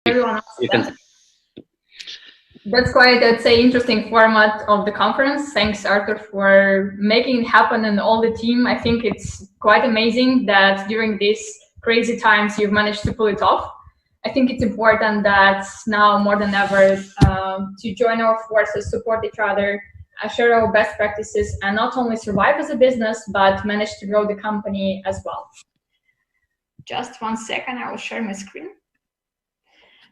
Everyone else. That's quite, I'd say, interesting format of the conference. Thanks, Arthur, for making it happen and all the team. I think it's quite amazing that during these crazy times you've managed to pull it off. I think it's important that now more than ever to join our forces, support each other, share our best practices, and not only survive as a business, but manage to grow the company as well. Just 1 second, I will share my screen.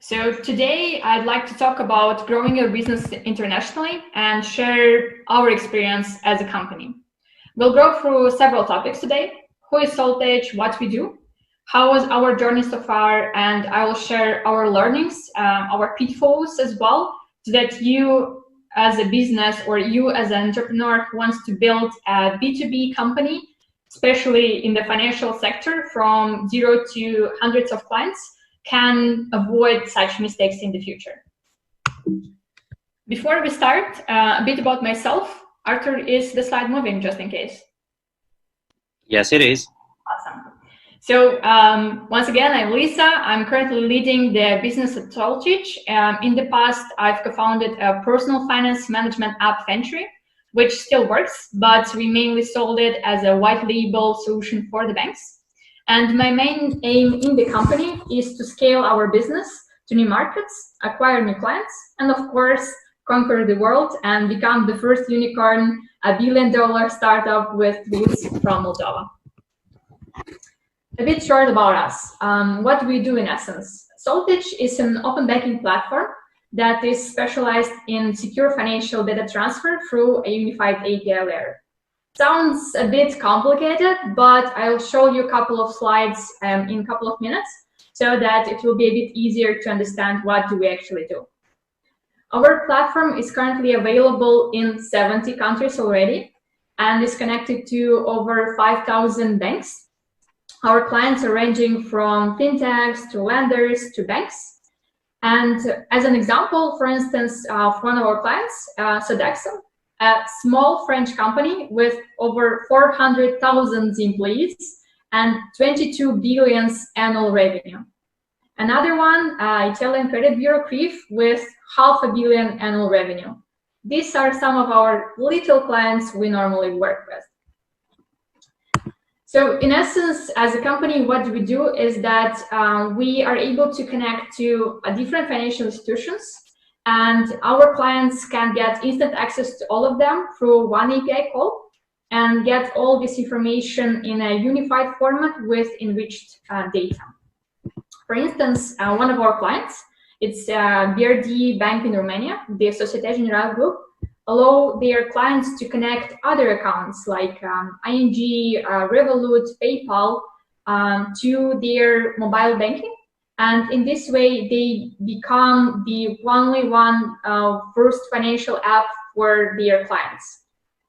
So today I'd like to talk about growing your business internationally and share our experience as a company. We'll go through several topics today. Who is SaltEdge, what we do, how was our journey so far, and I will share our learnings, our pitfalls as well, so that you as a business or you as an entrepreneur who wants to build a B2B company, especially in the financial sector from 0 to hundreds of clients, can avoid such mistakes in the future. Before we start, a bit about myself. Arthur, is the slide moving just in case? Yes, it is. Awesome. So once again, I'm Lisa. I'm currently leading the business at SaltEdge. In the past, I've co-founded a personal finance management app Venture, which still works, but we mainly sold it as a white label solution for the banks. And my main aim in the company is to scale our business to new markets, acquire new clients, and of course, conquer the world and become the first unicorn, $1 billion startup with roots from Moldova. A bit short about us. What do we do in essence? SaltEdge is an open banking platform that is specialized in secure financial data transfer through a unified API layer. Sounds a bit complicated, but I'll show you a couple of slides in a couple of minutes so that it will be a bit easier to understand what do we actually do. Our platform is currently available in 70 countries already and is connected to over 5,000 banks. Our clients are ranging from fintechs to lenders to banks. And as an example, for instance, of one of our clients, Sodexo, a small French company with over 400,000 employees and 22 billion annual revenue. Another one, Italian credit bureau CRIF with $500 million annual revenue. These are some of our little clients we normally work with. So in essence, as a company, what we do is that we are able to connect to different financial institutions, and our clients can get instant access to all of them through one API call and get all this information in a unified format with enriched data. For instance, one of our clients, it's BRD Bank in Romania, the SaltEdge General Group, allow their clients to connect other accounts like ING, Revolut, PayPal to their mobile banking. And in this way, they become the only first financial app for their clients.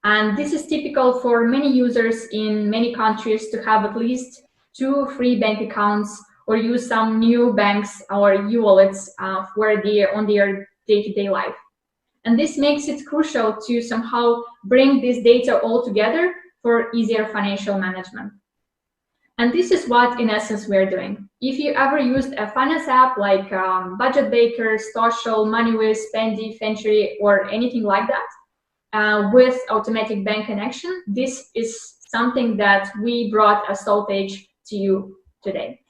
And this is typical for many users in many countries to have at least 2 free bank accounts or use some new banks or e-wallets on their day-to-day life. And this makes it crucial to somehow bring this data all together for easier financial management. And this is what, in essence, we're doing. If you ever used a finance app like Budget Baker, Social, MoneyWiz, Spendy, Venture, or anything like that, with automatic bank connection, this is something that we brought as SaltEdge to you today.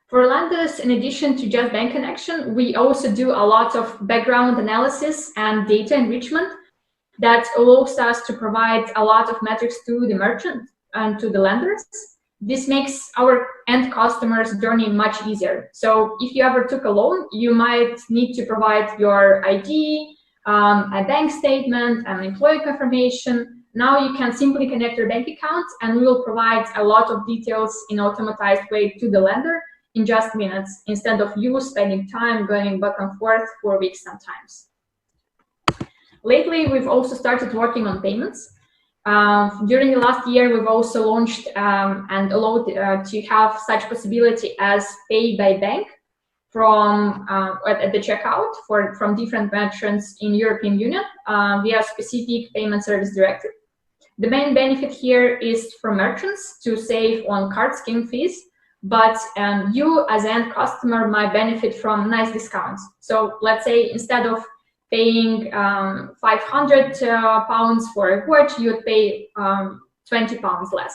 For lenders, in addition to just bank connection, we also do a lot of background analysis and data enrichment that allows us to provide a lot of metrics to the merchant and to the lenders. This makes our end customers' journey much easier. So if you ever took a loan, you might need to provide your ID, a bank statement, an employee confirmation. Now you can simply connect your bank account and we will provide a lot of details in an automatized way to the lender in just minutes, instead of you spending time going back and forth for weeks sometimes. Lately, we've also started working on payments. During the last year, we've also launched and allowed to have such possibility as pay by bank from at the checkout from different merchants in European Union via specific payment service directive. The main benefit here is for merchants to save on card scheme fees, but you as an end customer might benefit from nice discounts. So let's say instead of paying 500 pounds for a watch, you would pay 20 pounds less.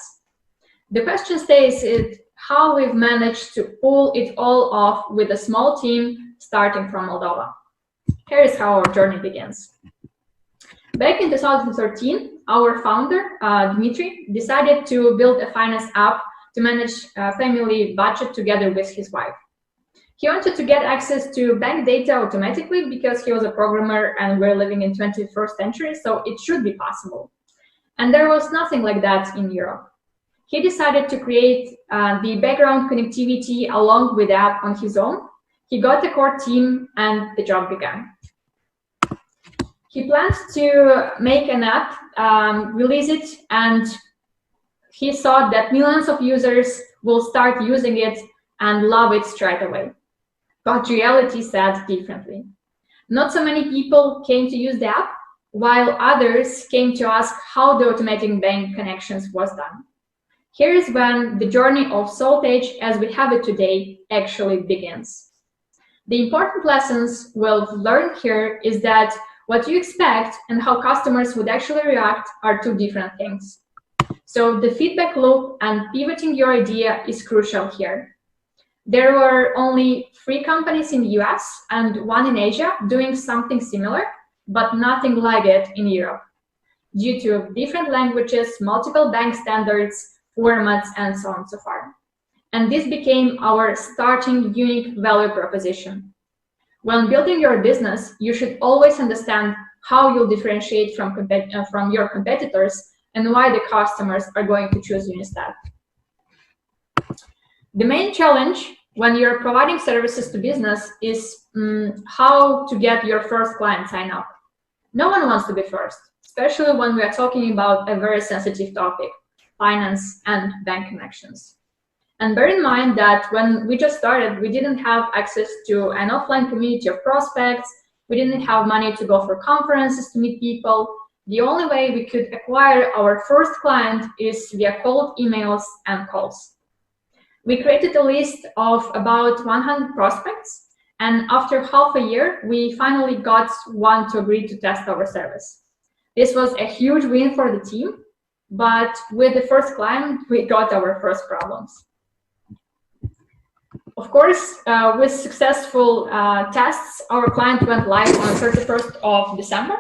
The question stays is how we've managed to pull it all off with a small team starting from Moldova. Here is how our journey begins. Back in 2013, our founder, Dmitry, decided to build a finance app to manage family budget together with his wife. He wanted to get access to bank data automatically because he was a programmer and we're living in 21st century, so it should be possible. And there was nothing like that in Europe. He decided to create the background connectivity along with the app on his own. He got a core team and the job began. He plans to make an app, release it, and he thought that millions of users will start using it and love it straight away. But reality said differently. Not so many people came to use the app, while others came to ask how the automating bank connections was done. Here is when the journey of SaltEdge as we have it today actually begins. The important lessons we'll learn here is that what you expect and how customers would actually react are two different things. So the feedback loop and pivoting your idea is crucial here. There were only 3 companies in the US and 1 in Asia doing something similar, but nothing like it in Europe, due to different languages, multiple bank standards, formats, and so on and so forth. And this became our starting unique value proposition. When building your business, you should always understand how you'll differentiate from your competitors and why the customers are going to choose you instead. The main challenge when you're providing services to business is how to get your first client sign up. No one wants to be first, especially when we are talking about a very sensitive topic, finance and bank connections. And bear in mind that when we just started, we didn't have access to an offline community of prospects. We didn't have money to go for conferences to meet people. The only way we could acquire our first client is via cold emails and calls. We created a list of about 100 prospects, and after half a year, we finally got one to agree to test our service. This was a huge win for the team, but with the first client, we got our first problems. Of course, with successful tests, our client went live on 31st of December.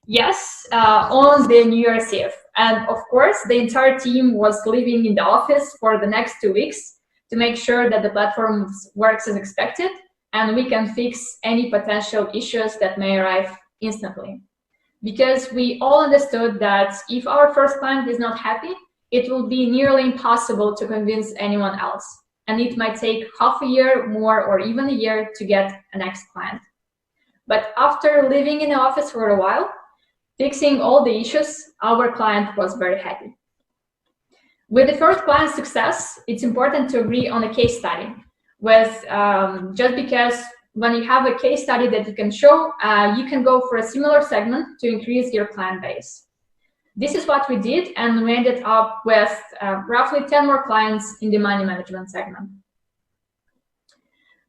Yes, on the New Year's Eve. And of course, the entire team was living in the office for the next 2 weeks to make sure that the platform works as expected and we can fix any potential issues that may arrive instantly. Because we all understood that if our first client is not happy, it will be nearly impossible to convince anyone else. And it might take half a year, more, or even a year to get a next client. But after living in the office for a while, fixing all the issues, our client was very happy. With the first client success, it's important to agree on a case study. Just because when you have a case study that you can show, you can go for a similar segment to increase your client base. This is what we did, and we ended up with roughly 10 more clients in the money management segment.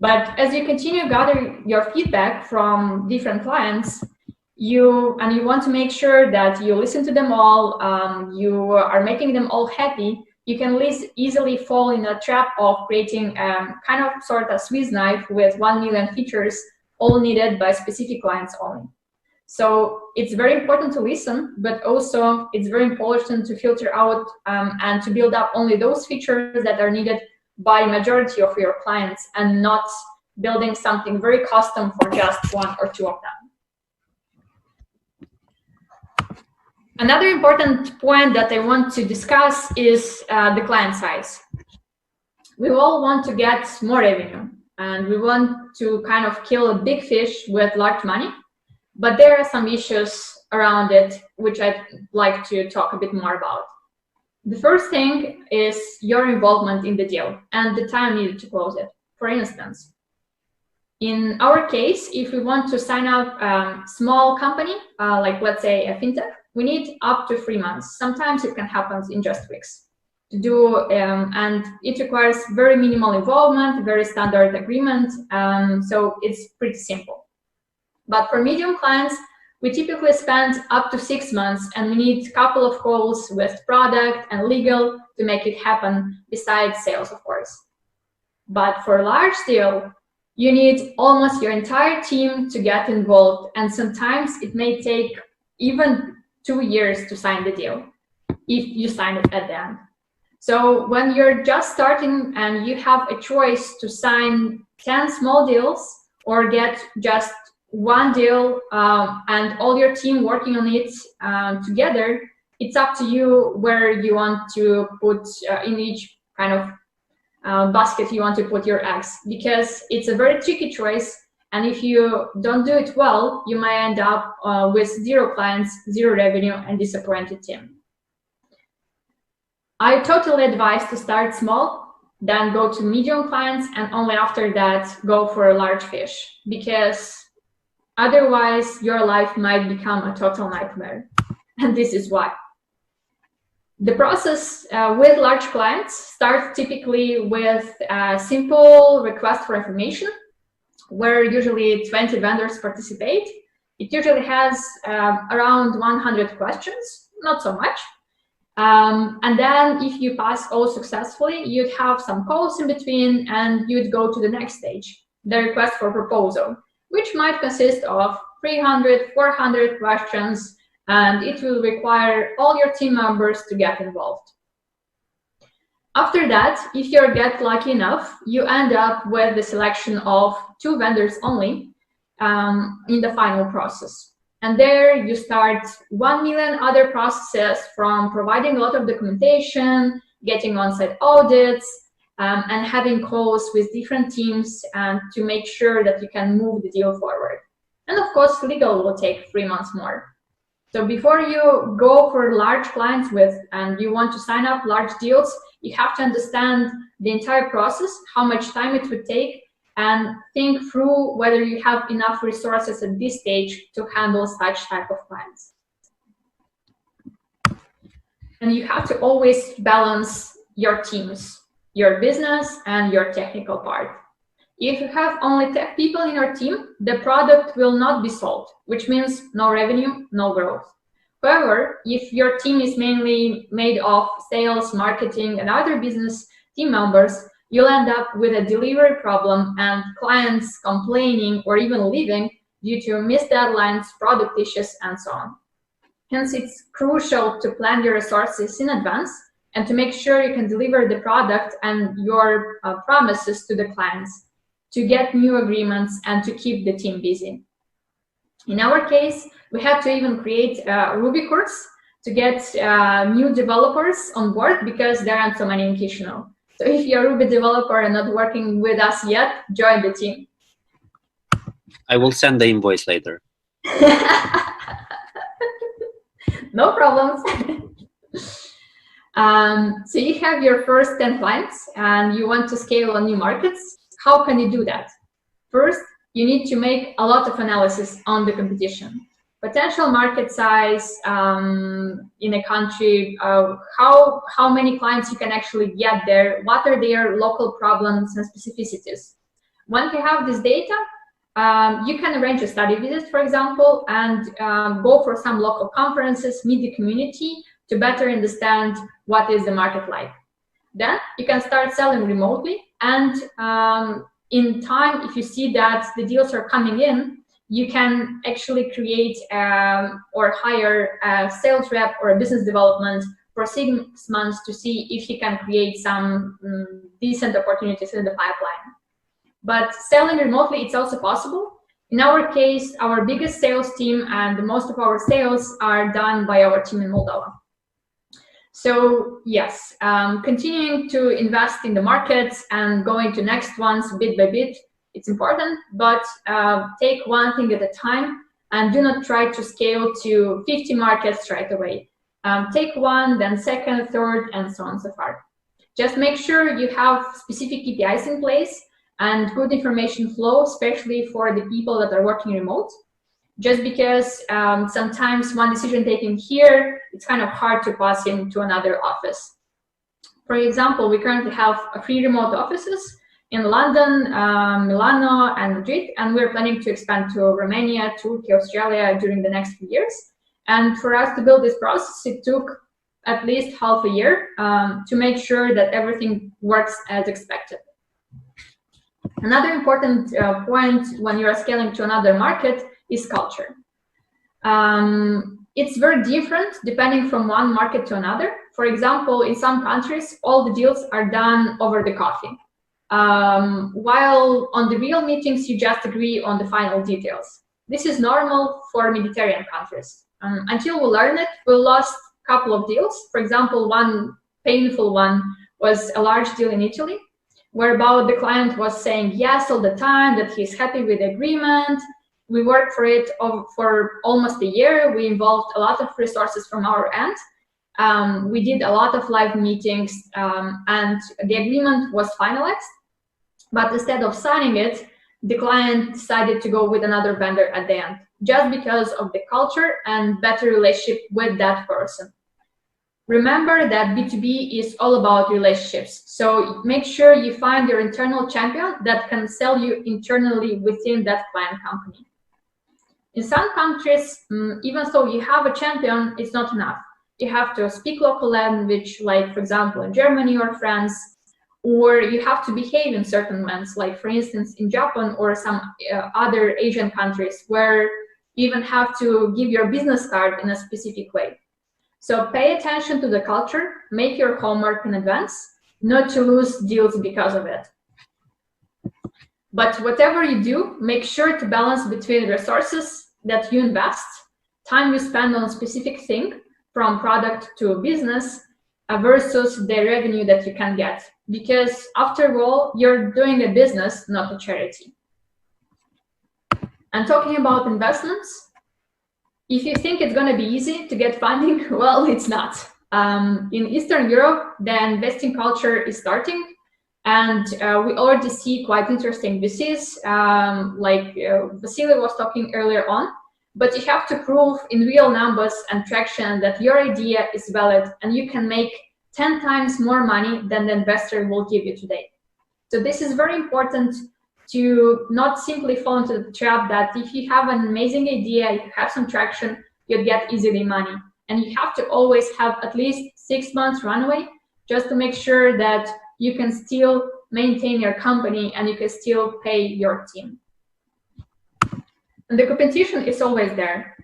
But as you continue gathering your feedback from different clients, you want to make sure that you listen to them all, you are making them all happy, you can easily fall in a trap of creating kind of sort of Swiss knife with 1 million features, all needed by specific clients only. So it's very important to listen, but also it's very important to filter out and to build up only those features that are needed by majority of your clients and not building something very custom for just 1 or 2 of them. Another important point that I want to discuss is the client size. We all want to get more revenue and we want to kind of kill a big fish with large money, but there are some issues around it which I'd like to talk a bit more about. The first thing is your involvement in the deal and the time needed to close it. For instance, In our case, if we want to sign up a small company, like let's say a fintech, we need up to 3 months. Sometimes it can happen in just weeks to do, and it requires very minimal involvement, very standard agreement, so it's pretty simple. But for medium clients, we typically spend up to 6 months, and we need a couple of calls with product and legal to make it happen, besides sales, of course. But for a large deal, you need almost your entire team to get involved, and sometimes it may take even 2 years to sign the deal, if you sign it at the end. So when you're just starting and you have a choice to sign 10 small deals or get just one deal and all your team working on it together, it's up to you where you want to put in each kind of basket you want to put your eggs, because it's a very tricky choice, and if you don't do it well, you might end up with 0 clients, 0 revenue, and disappointed team. I totally advise to start small, then go to medium clients, and only after that go for a large fish, because otherwise your life might become a total nightmare. And this is why. The process with large clients starts typically with a simple request for information, where usually 20 vendors participate. It usually has around 100 questions, not so much. And then if you pass all successfully, you'd have some calls in between, and you'd go to the next stage, the request for proposal, which might consist of 300, 400 questions, and it will require all your team members to get involved. After that, if you get lucky enough, you end up with the selection of 2 vendors only in the final process. And there you start 1 million other processes, from providing a lot of documentation, getting on-site audits, and having calls with different teams to make sure that you can move the deal forward. And of course, legal will take 3 months more. So before you go for large clients and you want to sign up large deals, you have to understand the entire process, how much time it would take, and think through whether you have enough resources at this stage to handle such type of clients. And you have to always balance your teams, your business and your technical part. If you have only tech people in your team, the product will not be sold, which means no revenue, no growth. However, if your team is mainly made of sales, marketing, and other business team members, you'll end up with a delivery problem and clients complaining or even leaving due to missed deadlines, product issues, and so on. Hence, it's crucial to plan your resources in advance and to make sure you can deliver the product and your promises to the clients, to get new agreements and to keep the team busy. In our case, we had to even create a Ruby course to get new developers on board, because there aren't so many in Chisinau. So if you're a Ruby developer and not working with us yet, join the team. I will send the invoice later. No problems. So you have your first 10 clients and you want to scale on new markets. How can you do that? First, you need to make a lot of analysis on the competition. Potential market size in a country, how many clients you can actually get there, what are their local problems and specificities. Once you have this data, you can arrange a study visit, for example, and go for some local conferences, meet the community to better understand what is the market like. Then you can start selling remotely, and in time, if you see that the deals are coming in, you can actually create or hire a sales rep or a business development for 6 months to see if he can create some decent opportunities in the pipeline. But selling remotely, it's also possible. In our case, our biggest sales team and most of our sales are done by our team in Moldova. So yes, continuing to invest in the markets and going to next ones bit by bit, it's important, but take one thing at a time and do not try to scale to 50 markets right away. Take one, then second, third, and so on and so forth. Just make sure you have specific KPIs in place and good information flow, especially for the people that are working remote. Just because sometimes one decision taken here, it's kind of hard to pass into another office. For example, we currently have 3 remote offices in London, Milano, and Madrid, and we're planning to expand to Romania, Turkey, Australia during the next few years. And for us to build this process, it took at least half a year to make sure that everything works as expected. Another important point when you're scaling to another market is culture. It's very different depending from one market to another. For example, in some countries, all the deals are done over the coffee, while on the real meetings, you just agree on the final details. This is normal for Mediterranean countries. Until we learned it, we lost a couple of deals. For example, one painful one was a large deal in Italy, whereby the client was saying yes all the time, that he's happy with the agreement. We worked for it for almost a year. We involved a lot of resources from our end. We did a lot of live meetings, and the agreement was finalized. But instead of signing it, the client decided to go with another vendor at the end, just because of the culture and better relationship with that person. Remember that B2B is all about relationships. So make sure you find your internal champion that can sell you internally within that client company. In some countries, even though you have a champion, it's not enough. You have to speak local language, like, for example, in Germany or France, or you have to behave in certain ways, like, for instance, in Japan or some other Asian countries, where you even have to give your business card in a specific way. So pay attention to the culture, make your homework in advance, not to lose deals because of it. But whatever you do, make sure to balance between resources that you invest, time you spend on a specific thing, from product to business, versus the revenue that you can get. Because after all, you're doing a business, not a charity. And talking about investments, if you think it's going to be easy to get funding, well, it's not. In Eastern Europe, the investing culture is starting, and we already see quite interesting VCs, like Vasily was talking earlier on. But you have to prove in real numbers and traction that your idea is valid and you can make 10 times more money than the investor will give you today. So this is very important, to not simply fall into the trap that if you have an amazing idea, you have some traction, you'll get easily money. And you have to always have at least 6 months runway, just to make sure that you can still maintain your company and you can still pay your team. And the competition is always there.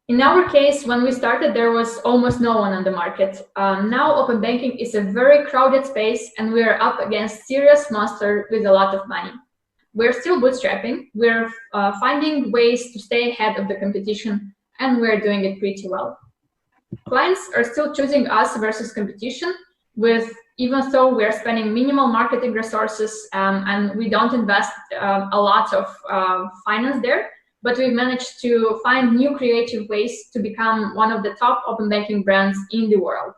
In our case, when we started, there was almost no one on the market. Now open banking is a very crowded space, and we are up against serious monsters with a lot of money. We're still bootstrapping. We're finding ways to stay ahead of the competition, and we're doing it pretty well. Clients are still choosing us versus competition, even though we're spending minimal marketing resources and we don't invest a lot of finance there, but we've managed to find new creative ways to become one of the top open banking brands in the world.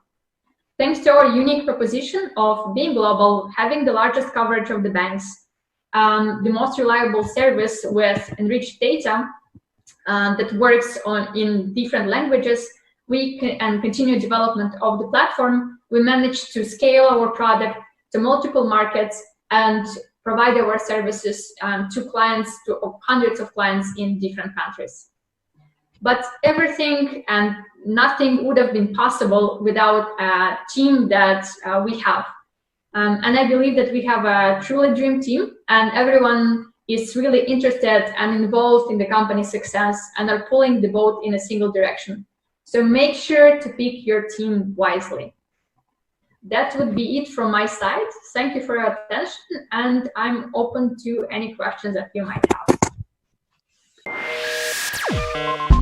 Thanks to our unique proposition of being global, having the largest coverage of the banks, the most reliable service with enriched data that works in different languages, and continued development of the platform, we managed to scale our product to multiple markets and provide our services to clients, to hundreds of clients in different countries. But everything and nothing would have been possible without a team that we have. And I believe that we have a truly dream team, and everyone is really interested and involved in the company's success and are pulling the boat in a single direction. So make sure to pick your team wisely. That would be it from my side. Thank you for your attention, and I'm open to any questions that you might have.